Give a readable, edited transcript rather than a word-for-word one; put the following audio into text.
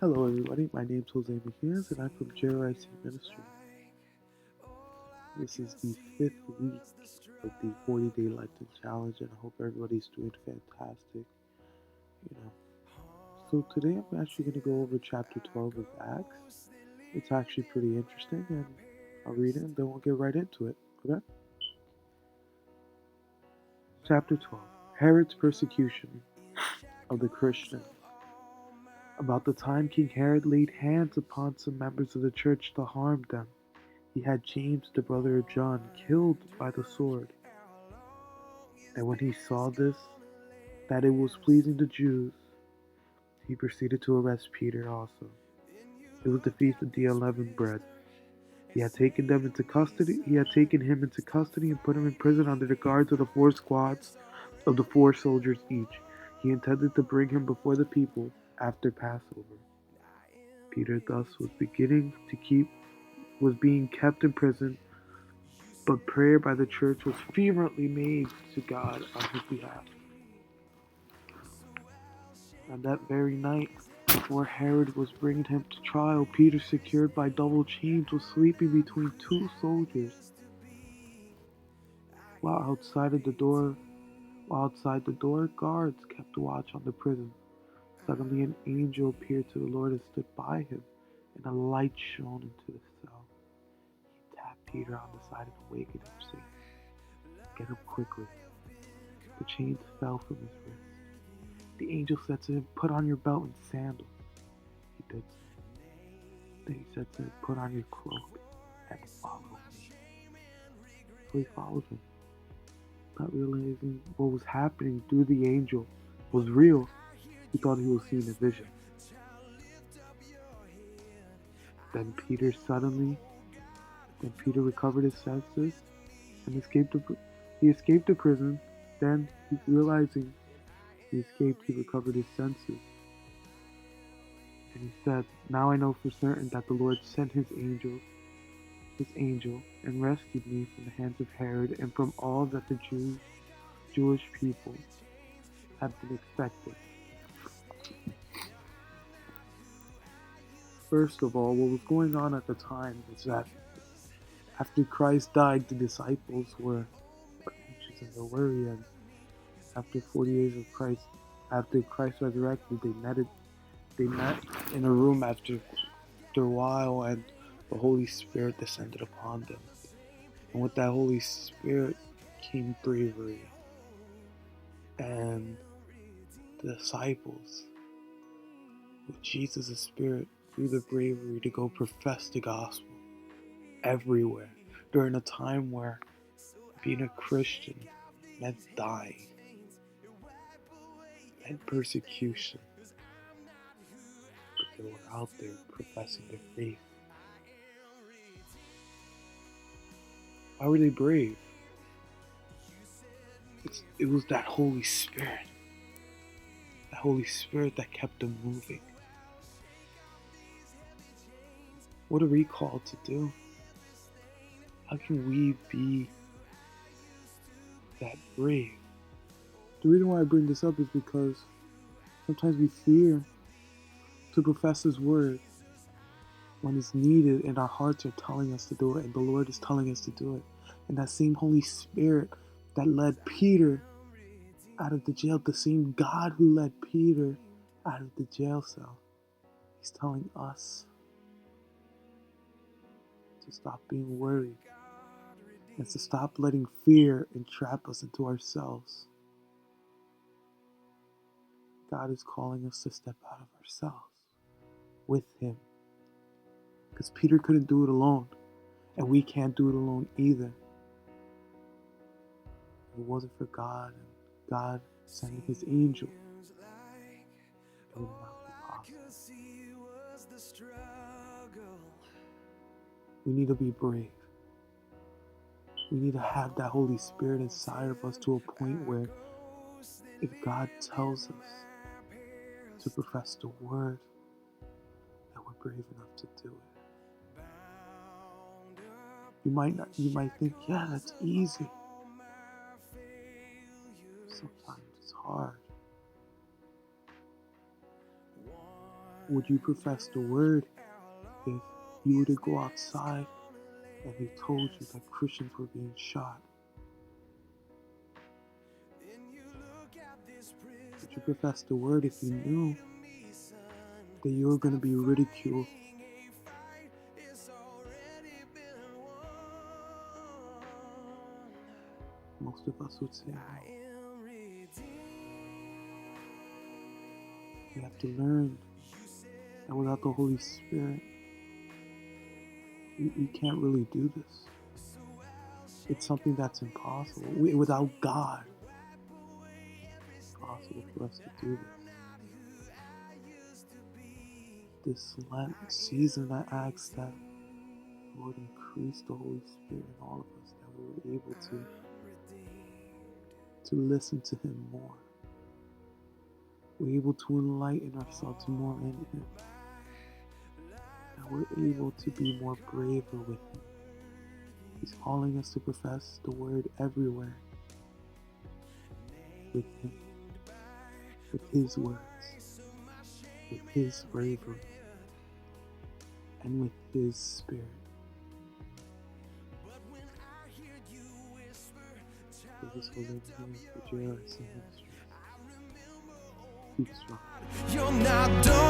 Hello everybody, my name's Jose Mejias and I'm from JRIC Ministries. This is the 5th week of the 40-day Lenten challenge and I hope everybody's doing fantastic. You know. So today I'm actually going to go over chapter 12 of Acts. It's actually pretty interesting and I'll read it and then we'll get right into it, okay? Chapter 12, Herod's persecution of the Christians. About the time King Herod laid hands upon some members of the church to harm them, he had James, the brother of John, killed by the sword. And when he saw this, that it was pleasing the Jews, he proceeded to arrest Peter also. It was the feast of the unleavened bread. He had taken him into custody and put him in prison under the guards of the 4 squads of the 4 soldiers each. He intended to bring him before the people after Passover. Peter thus was being kept in prison, but prayer by the church was fervently made to God on his behalf. And that very night, before Herod was bringing him to trial, Peter, secured by double chains, was sleeping between 2 soldiers. While outside the door, guards kept watch on the prison. Suddenly an angel appeared to the Lord and stood by him, and a light shone into the cell. He tapped Peter on the side and awakened him, saying, "Get up quickly." The chains fell from his wrist. The angel said to him, "Put on your belt and sandals." He did so. Then he said to him, "Put on your cloak and follow me." So he followed him, not realizing what was happening through the angel was real. He thought he was seeing a vision. Then Peter recovered his senses and he escaped the prison. Then, realizing he escaped, he recovered his senses. And he said, "Now I know for certain that the Lord sent his angel, and rescued me from the hands of Herod and from all that the Jewish people had been expecting." First of all, what was going on at the time was that after Christ died, the disciples were anxious and were worried, and after 40 days after Christ resurrected, they met in a room after a while, and the Holy Spirit descended upon them. And with that Holy Spirit came bravery. And the disciples, with Jesus' Spirit, grew the bravery to go profess the gospel everywhere during a time where being a Christian meant dying, meant persecution. But they were out there professing their faith. Why were they brave? It was that Holy Spirit. That Holy Spirit that kept them moving. What are we called to do? How can we be that brave? The reason why I bring this up is because sometimes we fear to profess His word when it's needed and our hearts are telling us to do it and the Lord is telling us to do it. And that same Holy Spirit that led Peter out of the jail, the same God who led Peter out of the jail cell, He's telling us to stop being worried and to stop letting fear entrap us into ourselves. God is calling us to step out of ourselves with Him. Because Peter couldn't do it alone, and we can't do it alone either. If it wasn't for God and God sending His angel, it would not be possible. We need to be brave. We need to have that Holy Spirit inside of us to a point where if God tells us to profess the word, that we're brave enough to do it. You might think, yeah, that's easy. Sometimes it's hard. Would you profess the word if you were to go outside and they told you that Christians were being shot? Would you profess the word if you knew that you were going to be ridiculed? Most of us would say no. We have to learn that without the Holy Spirit, we can't really do this. It's something that's impossible. Without God, it's impossible for us to do this. This Lent season, I ask that Lord increase the Holy Spirit in all of us, that we're able to listen to Him more. We're able to enlighten ourselves more in Him. That we're able to be more braver with Him. He's calling us to profess the word everywhere with Him, with His words, with His bravery, and with His Spirit. This was a for JRIC Ministries. Keep strong. You're not done.